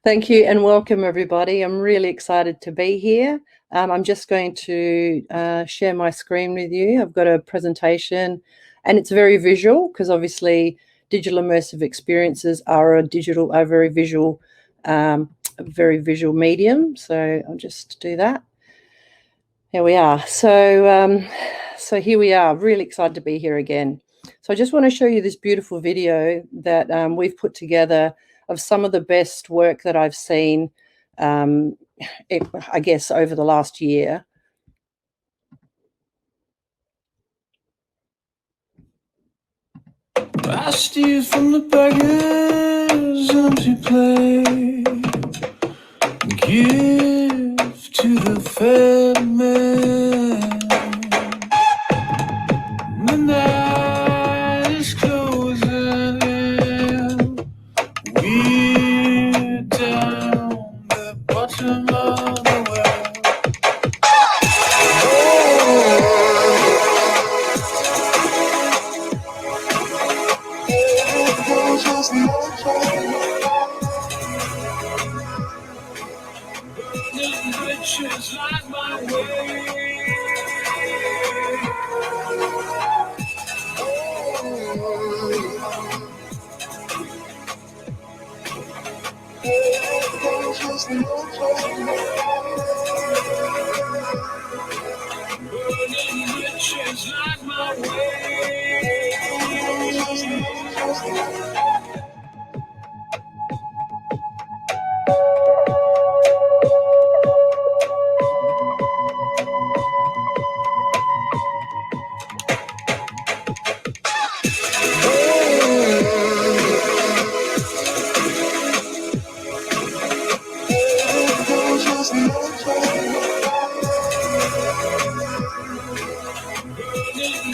Thank you and welcome everybody. I'm really excited to be here. I'm just going to share my screen with you. I've got a presentation and it's very visual because obviously digital immersive experiences are a very visual medium. So I'll just do that. Here we are. So here we are, really excited to be here again. So I just want to show you this beautiful video that we've put together of some of the best work that I've seen, I guess, over the last year. I steal from the beggar's empty plate, give to the fed man. The night is closing in, we're down the bottom of the well. Riches like my way. Burning riches like my way.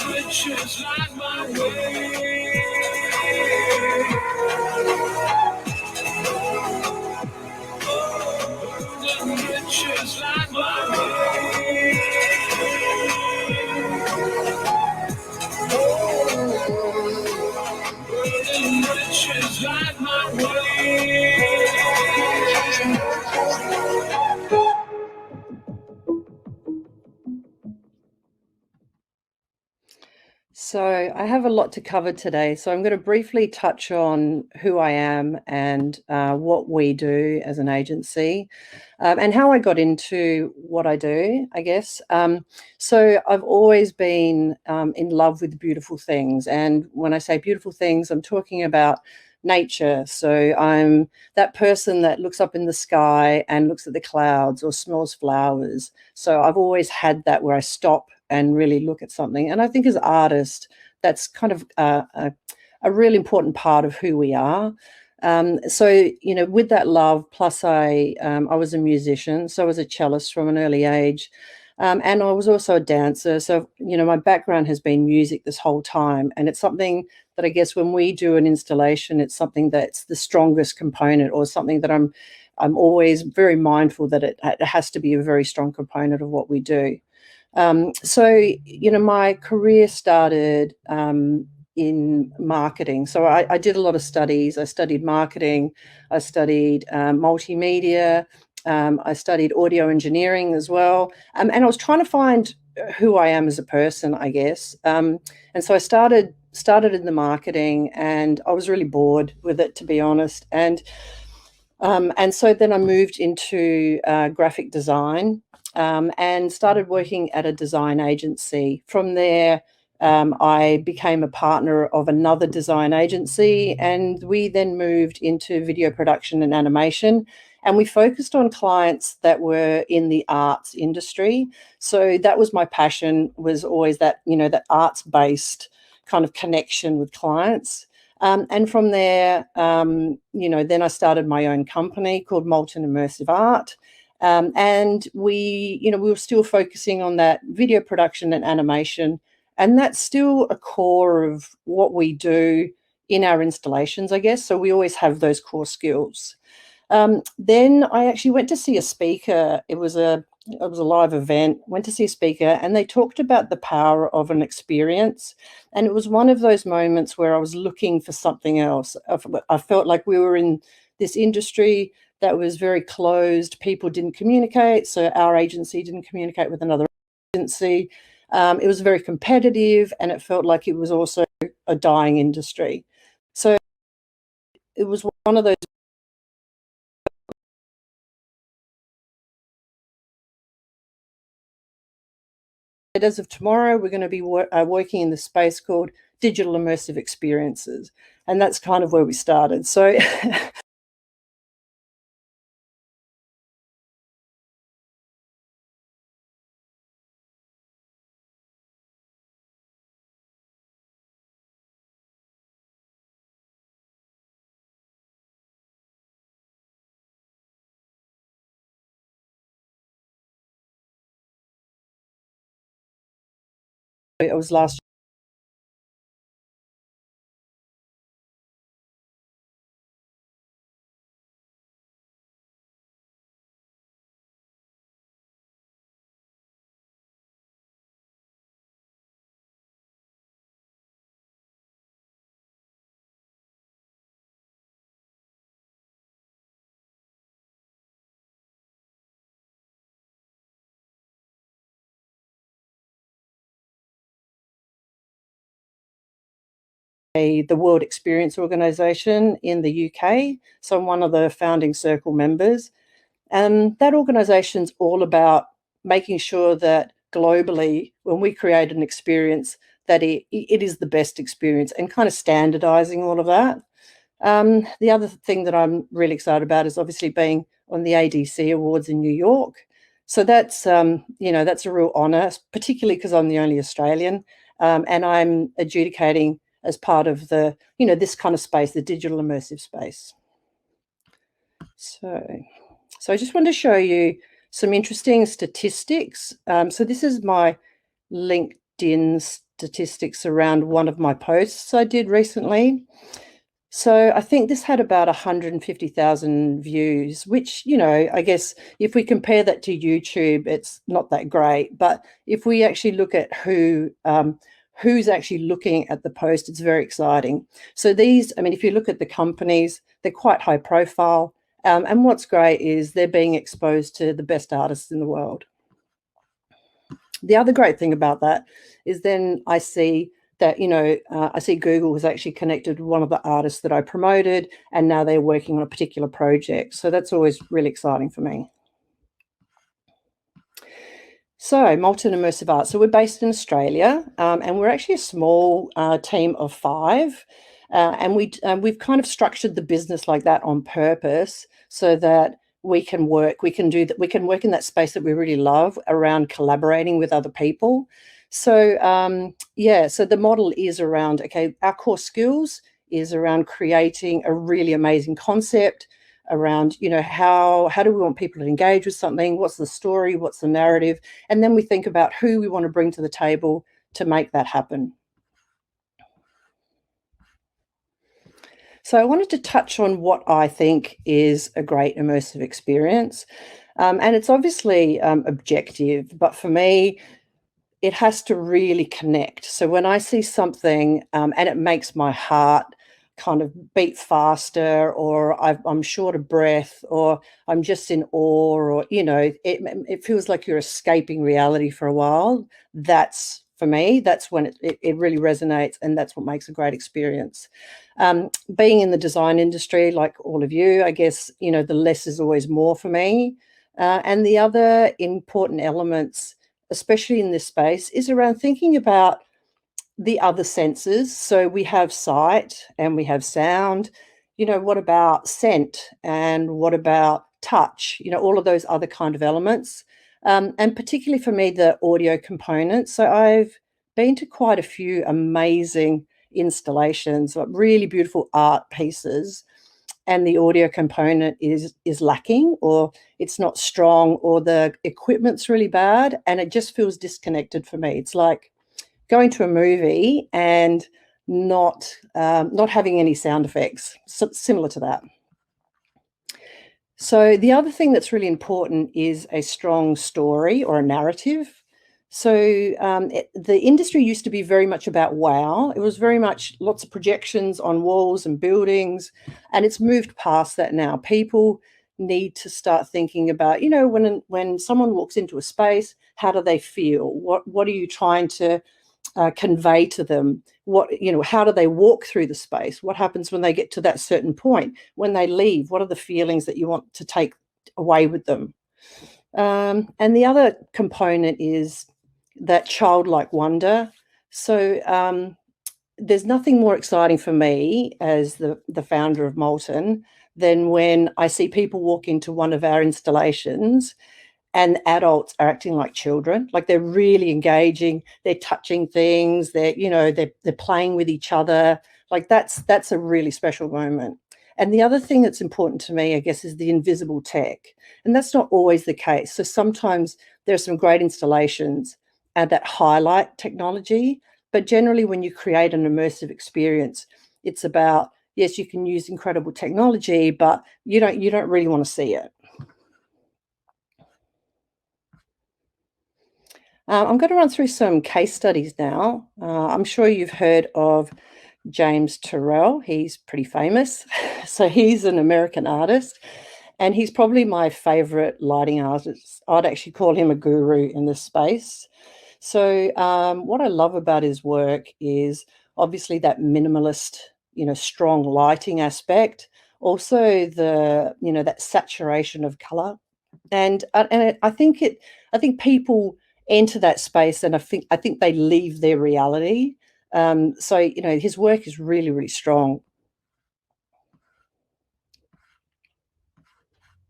Riches like my way. Riches like my way. Riches like my way. So I have a lot to cover today. So I'm going to briefly touch on who I am and what we do as an agency and how I got into what I do, I guess. So I've always been in love with beautiful things. And when I say beautiful things, I'm talking about nature. So I'm that person that looks up in the sky and looks at the clouds or smells flowers. So I've always had that where I stop and really look at something. And I think as artists, that's kind of a really important part of who we are. So, with that love, plus I was a musician, so I was a cellist from an early age. And I was also a dancer. So, my background has been music this whole time. And it's something that I guess when we do an installation, it's something that's the strongest component or something that I'm always very mindful that it has to be a very strong component of what we do. So, my career started in marketing. So I did a lot of studies. I studied marketing. I studied multimedia. I studied audio engineering as well. And I was trying to find who I am as a person, I guess. And so I started in the marketing and I was really bored with it, to be honest. And so then I moved into graphic design. And started working at a design agency. From there, I became a partner of another design agency, and we then moved into video production and animation. And we focused on clients that were in the arts industry. So that was my passion, was always that, that arts-based kind of connection with clients. And from there, then I started my own company called Molten Immersive Art. And we were still focusing on that video production and animation. And that's still a core of what we do in our installations, I guess. So we always have those core skills. Then I actually went to see a speaker. It was a live event, went to see a speaker, and they talked about the power of an experience. And it was one of those moments where I was looking for something else. I felt like we were in this industry that was very closed. People didn't communicate, so our agency didn't communicate with another agency. It was very competitive, and it felt like it was also a dying industry. So it was one of those. As of tomorrow, we're going to be working in the space called digital immersive experiences, and that's kind of where we started. So it was last the World Experience Organisation in the UK. So I'm one of the founding circle members. And that organisation's all about making sure that globally, when we create an experience, that it is the best experience, and kind of standardising all of that. The other thing that I'm really excited about is obviously being on the ADC Awards in New York. So that's, that's a real honour, particularly because I'm the only Australian, and I'm adjudicating as part of the, this kind of space, the digital immersive space. So I just want to show you some interesting statistics. So this is my LinkedIn statistics around one of my posts I did recently. So I think this had about 150,000 views, which, I guess if we compare that to YouTube, it's not that great. But if we actually look at who's actually looking at the post, it's very exciting. So these, if you look at the companies, they're quite high profile. And what's great is they're being exposed to the best artists in the world. The other great thing about that is then I see that, I see Google has actually connected with one of the artists that I promoted, and now they're working on a particular project. So that's always really exciting for me. So Molten Immersive Art. So we're based in Australia, and we're actually a small team of 5. And we've kind of structured the business like that on purpose, so that we can work in that space that we really love around collaborating with other people. So so the model is around, our core skills is around creating a really amazing concept around, how do we want people to engage with something? What's the story? What's the narrative? And then we think about who we want to bring to the table to make that happen. So I wanted to touch on what I think is a great immersive experience. And it's obviously objective, but for me, it has to really connect. So when I see something and it makes my heart kind of beat faster, or I'm short of breath, or I'm just in awe, or, it feels like you're escaping reality for a while, that's, for me, that's when it really resonates, and that's what makes a great experience. Being in the design industry, like all of you, I guess, the less is always more for me. And the other important elements, especially in this space, is around thinking about the other senses. So we have sight and we have sound. What about scent, and what about touch? All of those other kind of elements. And particularly for me, the audio component. So I've been to quite a few amazing installations, like really beautiful art pieces, and the audio component is lacking, or it's not strong, or the equipment's really bad, and it just feels disconnected for me. It's like going to a movie and not having any sound effects, similar to that. So the other thing that's really important is a strong story or a narrative. So the industry used to be very much about wow. It was very much lots of projections on walls and buildings, and it's moved past that now. People need to start thinking about, when someone walks into a space, how do they feel? What are you trying to convey to them? How do they walk through the space? What happens when they get to that certain point? When they leave, what are the feelings that you want to take away with them? And the other component is that childlike wonder. So there's nothing more exciting for me as the founder of Molten than when I see people walk into one of our installations and adults are acting like children, like they're really engaging, they're touching things, they're playing with each other. Like that's a really special moment. And the other thing that's important to me, I guess, is the invisible tech. And that's not always the case. So sometimes there are some great installations that highlight technology, but generally when you create an immersive experience, it's about, yes, you can use incredible technology, but you don't really want to see it. I'm going to run through some case studies now. I'm sure you've heard of James Turrell. He's pretty famous. So he's an American artist, and he's probably my favorite lighting artist. I'd actually call him a guru in this space. So what I love about his work is obviously that minimalist, strong lighting aspect. Also that saturation of color. And I think people enter that space, and I think they leave their reality. So his work is really, really strong.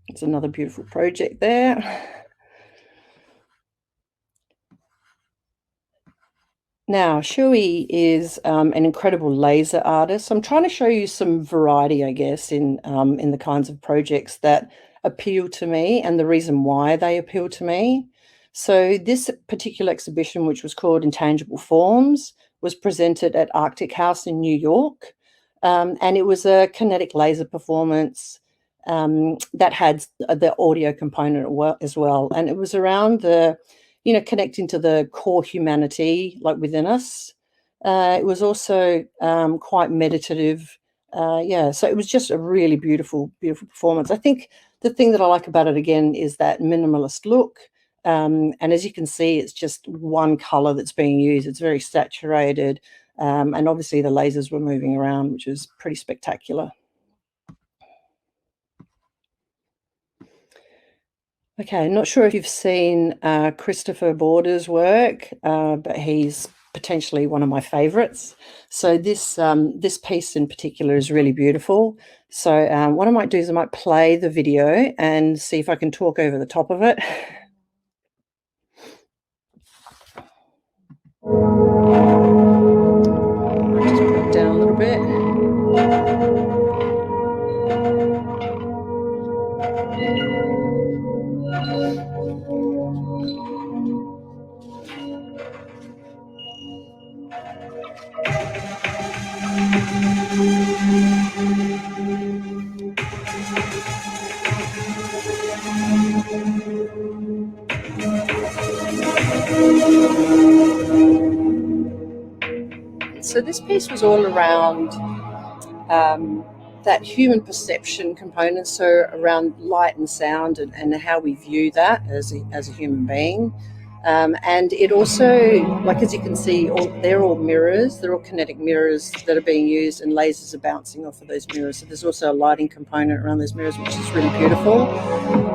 It's another beautiful project there. Now, Shui is an incredible laser artist. I'm trying to show you some variety, I guess, in the kinds of projects that appeal to me and the reason why they appeal to me. So this particular exhibition, which was called Intangible Forms, was presented at Arctic House in New York. And it was a kinetic laser performance that had the audio component as well. And it was around connecting to the core humanity, like within us. It was also quite meditative. So it was just a really beautiful, beautiful performance. I think the thing that I like about it, again, is that minimalist look. And as you can see, it's just one color that's being used. It's very saturated. And obviously the lasers were moving around, which is pretty spectacular. Okay, not sure if you've seen Christopher Border's work, but he's potentially one of my favorites. So this piece in particular is really beautiful. So what I might do is I might play the video and see if I can talk over the top of it. I'll just put it down a little bit. So this piece was all around that human perception component, so around light and sound and how we view that as a human being. And it also, like as you can see, they're all mirrors. They're all kinetic mirrors that are being used, and lasers are bouncing off of those mirrors. So there's also a lighting component around those mirrors, which is really beautiful.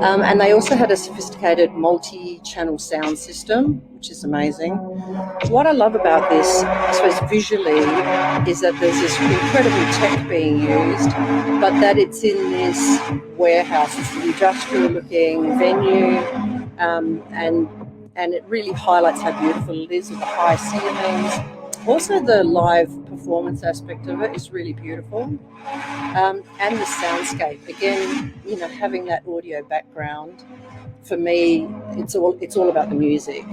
And they also had a sophisticated multi-channel sound system, which is amazing. What I love about this, I suppose visually, is that there's this incredible tech being used, but that it's in this warehouse. It's an industrial-looking venue, and it really highlights how beautiful it is with the high ceilings. Also, the live performance aspect of it is really beautiful, and the soundscape. Again, having that audio background. For me, it's all about the music.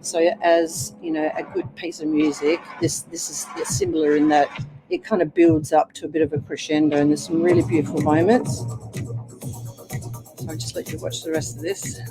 So as a good piece of music, this is similar in that it kind of builds up to a bit of a crescendo, and there's some really beautiful moments. So I'll just let you watch the rest of this.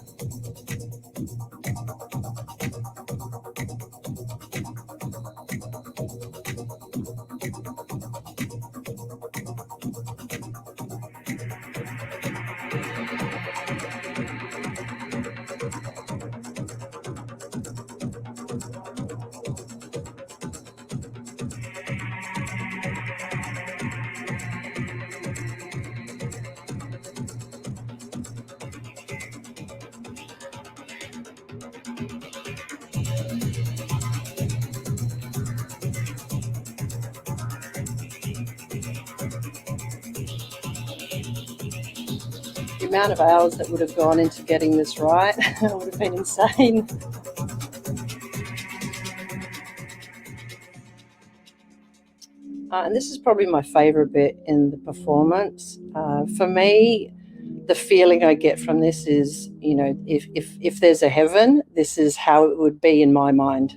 amount of hours that would have gone into getting this right would have been insane. And this is probably my favorite bit in the performance. For me, the feeling I get from this is, you know, if there's a heaven, this is how it would be in my mind.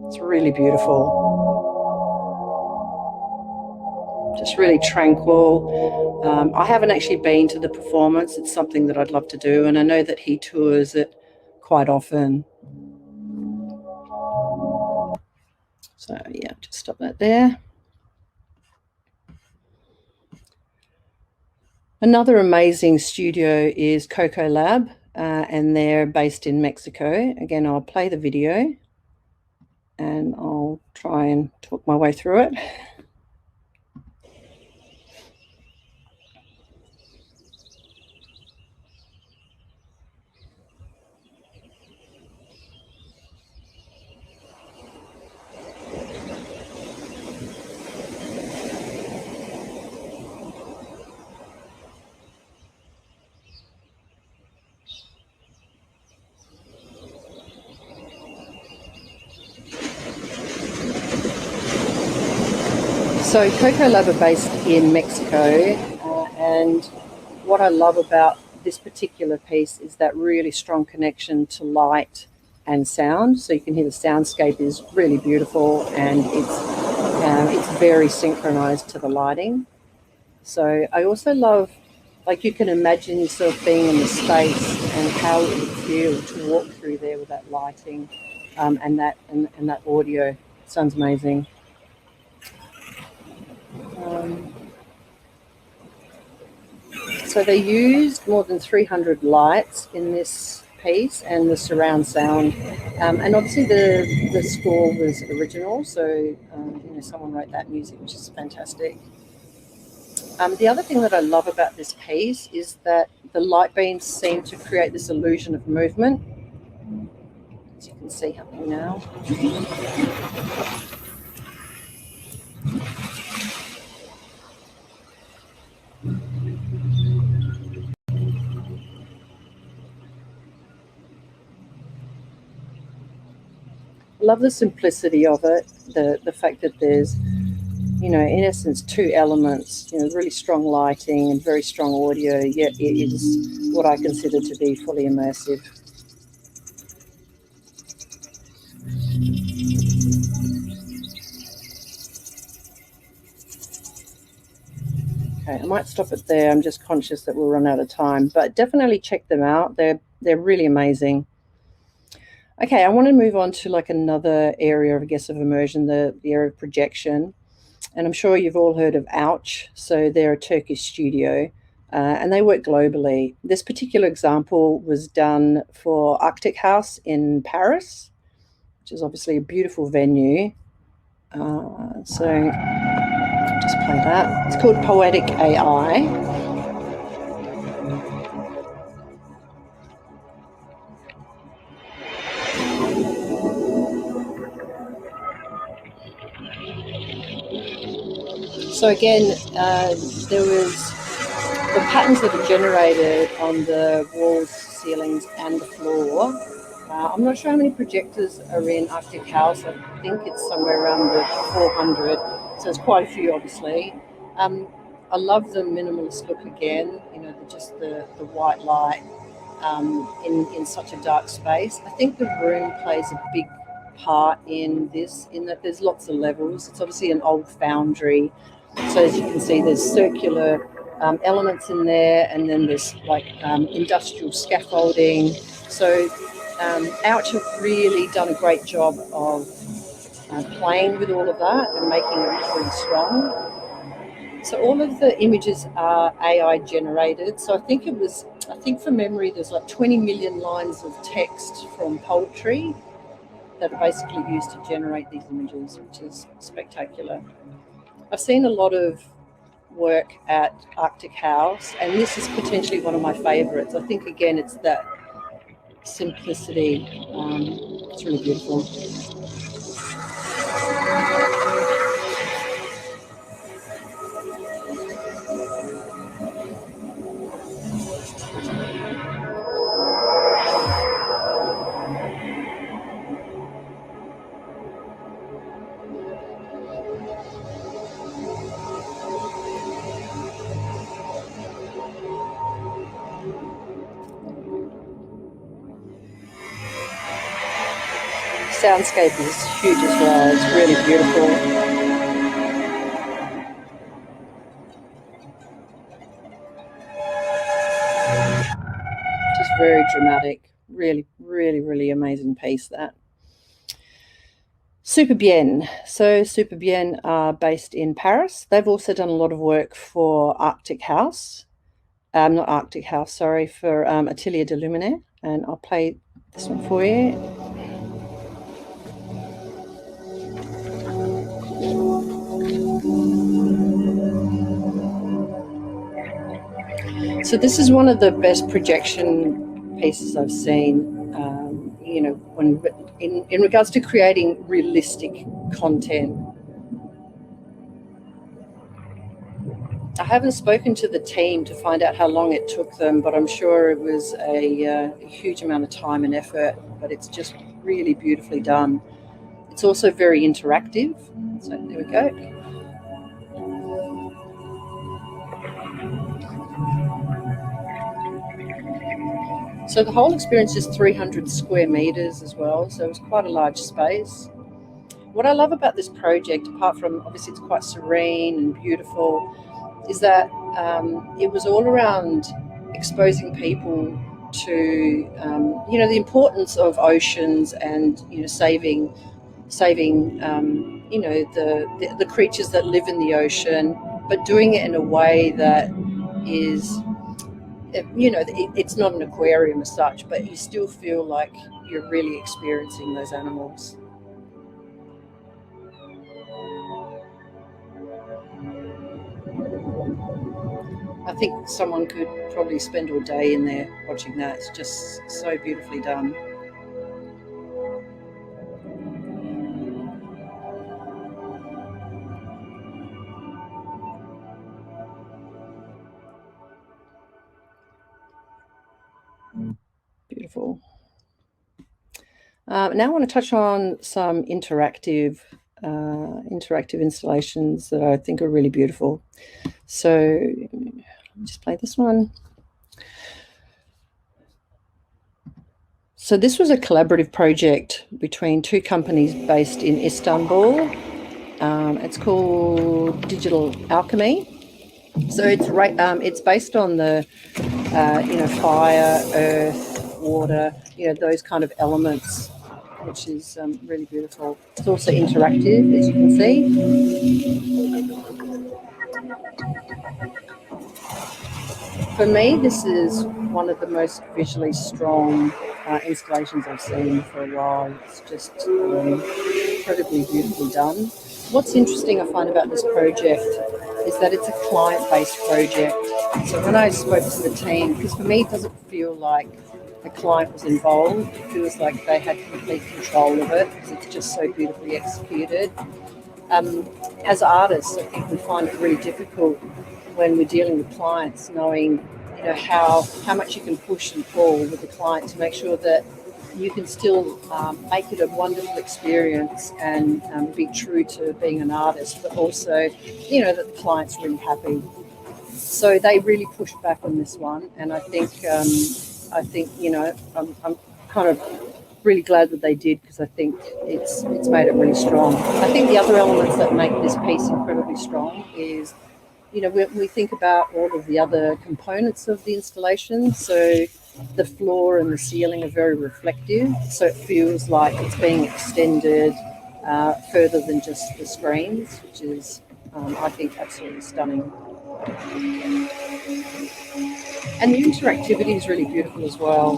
It's really beautiful. Just really tranquil. I haven't actually been to the performance. It's something that I'd love to do, and I know that he tours it quite often. So yeah, just stop that there. Another amazing studio is Coco Lab, and they're based in Mexico. Again, I'll play the video and I'll try and talk my way through it. So Coco Lab are based in Mexico, and what I love about this particular piece is that really strong connection to light and sound. So you can hear the soundscape is really beautiful, and it's very synchronized to the lighting. So I also love, like, you can imagine yourself being in the space and how it would feel to walk through there with that lighting and that audio. It sounds amazing. So they used more than 300 lights in this piece and the surround sound, and obviously the score was original, so you know, someone wrote that music, which is fantastic. The other thing that I love about this piece is that the light beams seem to create this illusion of movement, as you can see happening now. I love the simplicity of it, the fact that there's, you know, in essence, two elements, you know, really strong lighting and very strong audio, yet it is what I consider to be fully immersive. Okay, I might stop it there. I'm just conscious that we'll run out of time, but definitely check them out. They're really amazing. Okay, I want to move on to like another area, I guess, of immersion, the area of projection. And I'm sure you've all heard of Ouch. So they're a Turkish studio, and they work globally. This particular example was done for Arctic House in Paris, which is obviously a beautiful venue. So just play that. It's called Poetic AI. So again, there was the patterns that are generated on the walls, ceilings, and the floor. I'm not sure how many projectors are in Arctic House. I think it's somewhere around the 400. So it's quite a few, obviously. I love the minimalist look again. You know, just the white light in such a dark space. I think the room plays a big part in this, in that there's lots of levels. It's obviously an old foundry. So as you can see, there's circular elements in there, and then there's like industrial scaffolding. So Ouch have really done a great job of playing with all of that and making it look really strong. So all of the images are AI generated. So I think from memory, there's like 20 million lines of text from poetry that are basically used to generate these images, which is spectacular. I've seen a lot of work at Arctic House, and this is potentially one of my favorites. I think, again, it's that simplicity. It's really beautiful. soundscape is huge as well. It's really beautiful. Just very dramatic. Really, really, really amazing piece, that. Super Bien. So Super Bien are based in Paris. They've also done a lot of work for Arctic House. Not Arctic House, sorry, for Atelier de Luminaire. And I'll play this one for you. So this is one of the best projection pieces I've seen, you know, when in regards to creating realistic content. I haven't spoken to the team to find out how long it took them, but I'm sure it was a huge amount of time and effort, but it's just really beautifully done. It's also very interactive. So there we go. So the whole experience is 300 square meters as well, so it was quite a large space. What I love about this project, apart from obviously it's quite serene and beautiful, is that it was all around exposing people to, you know, the importance of oceans and, you know, saving, you know, the creatures that live in the ocean, but doing it in a way that is, you know, it's not an aquarium as such, but you still feel like you're really experiencing those animals. I think someone could probably spend all day in there watching that. It's just so beautifully done. Beautiful. Now I want to touch on some interactive installations that I think are really beautiful. So I'll just play this one. So this was a collaborative project between two companies based in Istanbul. It's called Digital Alchemy. So it's based on the you know, fire, earth, water, you know, those kind of elements, which is really beautiful. It's also interactive, as you can see. For me, this is one of the most visually strong installations I've seen for a while. It's just incredibly beautifully done. What's interesting I find about this project is that it's a client-based project. So when I spoke to the team, because for me it doesn't feel like the client was involved, it feels like they had complete control of it because it's just so beautifully executed. As artists, I think we find it really difficult when we're dealing with clients, knowing, you know, how much you can push and pull with the client to make sure that you can still make it a wonderful experience and be true to being an artist, but also, you know, that the client's really happy. So they really pushed back on this one, and I think you know, I'm kind of really glad that they did, because I think it's made it really strong. I think the other elements that make this piece incredibly strong is, you know, we think about all of the other components of the installation. So the floor and the ceiling are very reflective, so it feels like it's being extended further than just the screens, which is, I think, absolutely stunning. And the interactivity is really beautiful as well.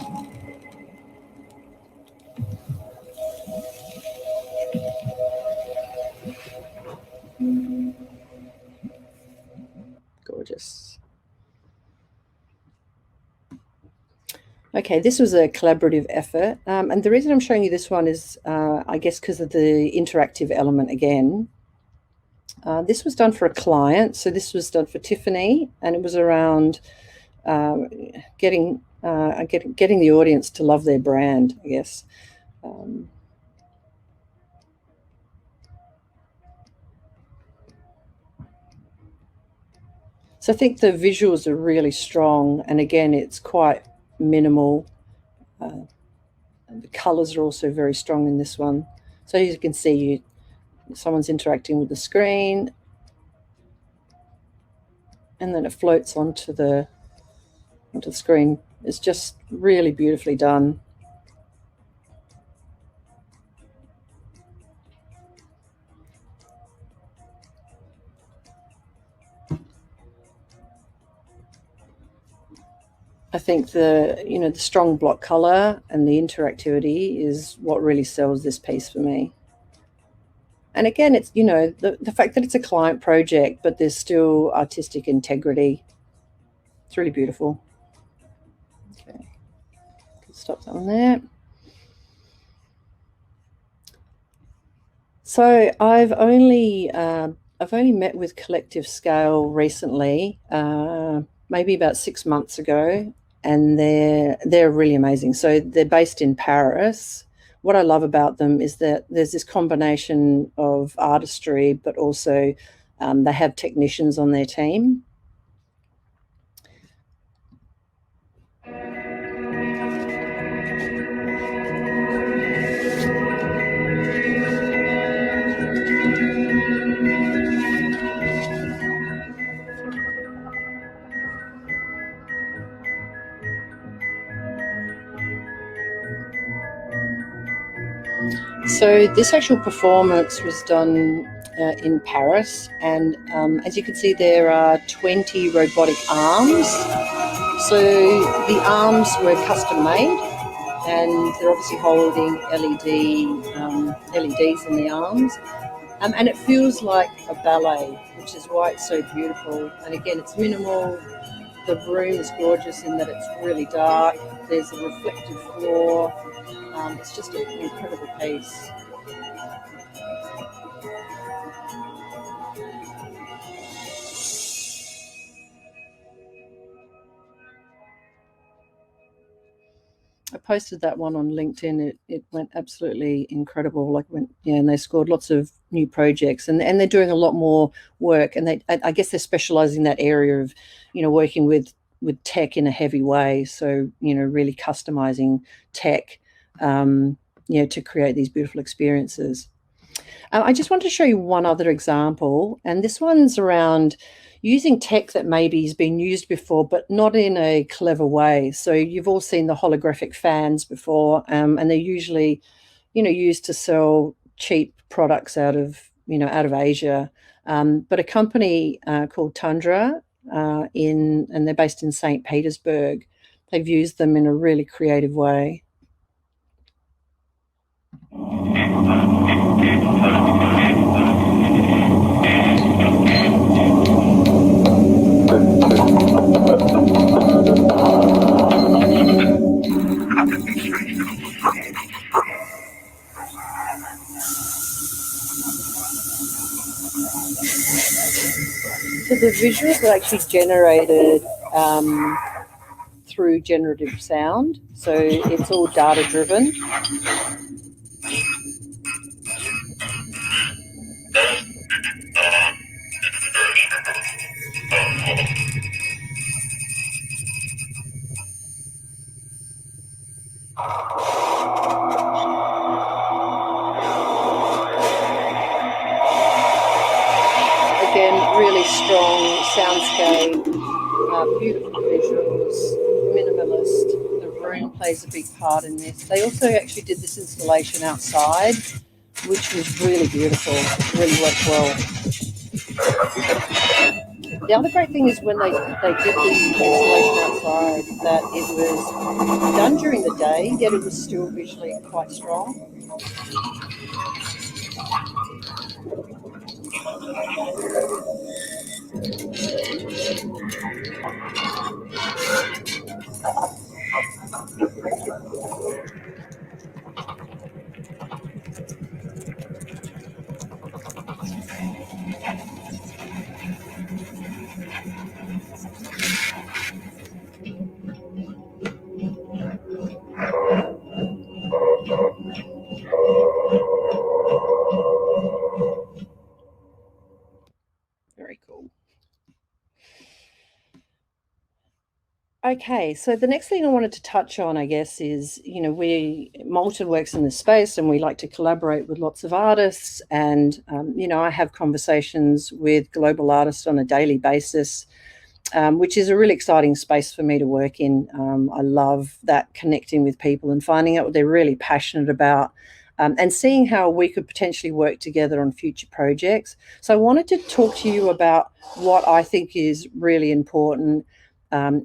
Gorgeous. Okay, this was a collaborative effort. And the reason I'm showing you this one is, I guess, because of the interactive element again. This was done for a client. So this was done for Tiffany, and it was around getting the audience to love their brand, I guess. So I think the visuals are really strong, and again, it's quite minimal. The colours are also very strong in this one. So as you can see, someone's interacting with the screen, and then it floats onto the screen. It's just really beautifully done. I think the strong block color and the interactivity is what really sells this piece for me. And again, it's, the fact that it's a client project, but there's still artistic integrity. It's really beautiful. Okay, stop that one there. So I've only met with Collective Scale recently, maybe about 6 months ago, and they're really amazing. So they're based in Paris. What I love about them is that there's this combination of artistry, but also they have technicians on their team. So this actual performance was done in Paris, and as you can see, there are 20 robotic arms. So the arms were custom made, and they're obviously holding LEDs in the arms, and it feels like a ballet, which is why it's so beautiful. And again, it's minimal. The room is gorgeous in that it's really dark. There's a reflective floor. It's just an incredible piece. I posted that one on LinkedIn. It went absolutely incredible. And they scored lots of new projects, and they're doing a lot more work. And I guess they're specialising in that area of, working with tech in a heavy way. So really customising tech, to create these beautiful experiences. I just want to show you one other example, and this one's around using tech that maybe has been used before, but not in a clever way. So you've all seen the holographic fans before, and they're usually, used to sell cheap products out of Asia. But a company called Tundra, and they're based in St. Petersburg, they've used them in a really creative way. So the visuals are actually generated through generative sound. So it's all data driven. Again, really strong soundscape, beautiful visuals, minimalist. The room plays a big part in this. They also actually did this installation outside, which was really beautiful. It really worked well. The other great thing is when they did the installation outside, that it was done during the day, yet it was still visually quite strong. Very cool. Okay, so the next thing I wanted to touch on, I guess, is, Molten works in this space and we like to collaborate with lots of artists. And, I have conversations with global artists on a daily basis, which is a really exciting space for me to work in. I love that, connecting with people and finding out what they're really passionate about, and seeing how we could potentially work together on future projects. So I wanted to talk to you about what I think is really important,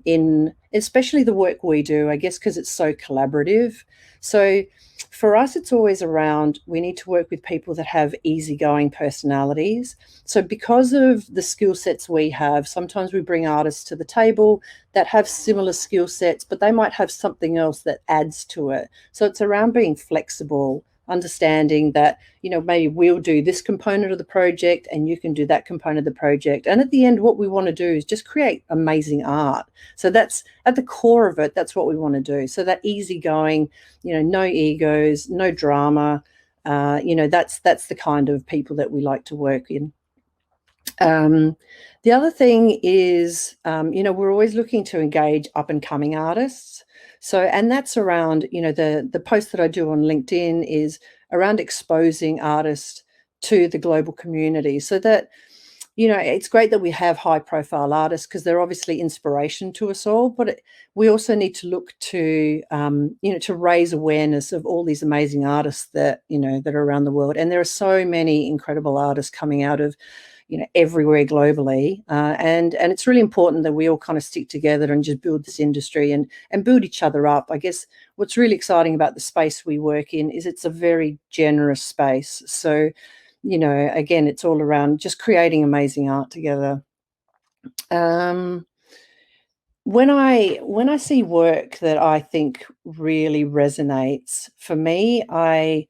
in especially the work we do, I guess, because it's so collaborative. So for us, it's always around, we need to work with people that have easygoing personalities. So because of the skill sets we have, sometimes we bring artists to the table that have similar skill sets, but they might have something else that adds to it. So it's around being flexible, understanding that, maybe we'll do this component of the project and you can do that component of the project. And at the end, what we want to do is just create amazing art. So that's at the core of it. That's what we want to do. So that easygoing, no egos, no drama. That's the kind of people that we like to work in. The other thing is, we're always looking to engage up and coming artists. So, and that's around, the post that I do on LinkedIn is around exposing artists to the global community, so that, it's great that we have high profile artists because they're obviously inspiration to us all, but we also need to look to, to raise awareness of all these amazing artists that, that are around the world. And there are so many incredible artists coming out of, everywhere globally. And it's really important that we all kind of stick together and just build this industry and build each other up. I guess what's really exciting about the space we work in is it's a very generous space. So, again, it's all around just creating amazing art together. When I see work that I think really resonates, for me, I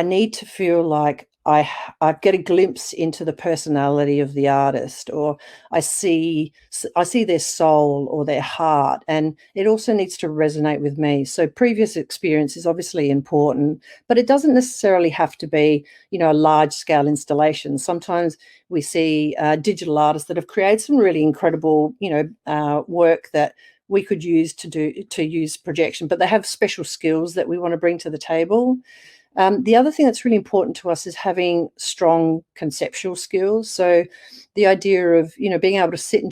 need to feel like I get a glimpse into the personality of the artist, or I see their soul or their heart, and it also needs to resonate with me. So previous experience is obviously important, but it doesn't necessarily have to be, a large scale installation. Sometimes we see digital artists that have created some really incredible, work that we could use to use projection, but they have special skills that we want to bring to the table. The other thing that's really important to us is having strong conceptual skills. So the idea of, being able to sit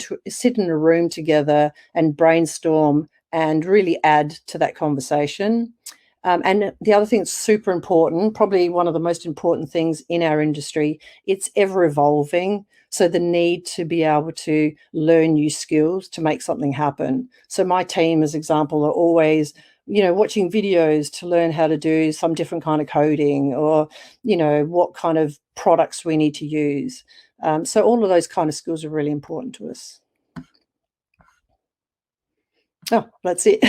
in a room together and brainstorm and really add to that conversation. And the other thing that's super important, probably one of the most important things in our industry, it's ever evolving. So the need to be able to learn new skills to make something happen. So my team, as example, are always, watching videos to learn how to do some different kind of coding, or, what kind of products we need to use. So all of those kind of skills are really important to us. Oh, that's it.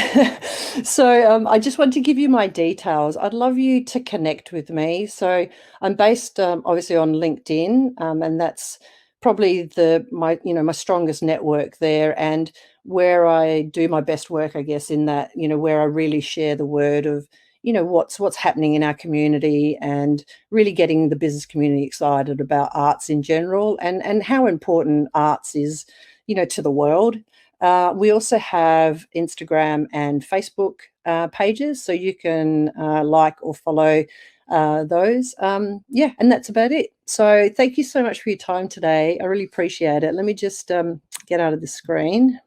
So I just want to give you my details. I'd love you to connect with me. So I'm based, obviously, on LinkedIn, and that's probably my strongest network there, and where I do my best work, I guess, in that, where I really share the word of, what's happening in our community, and really getting the business community excited about arts in general, and how important arts is, to the world. We also have Instagram and Facebook pages, so you can like or follow those. Yeah, and that's about it. So thank you so much for your time today. I really appreciate it. Let me just get out of the screen.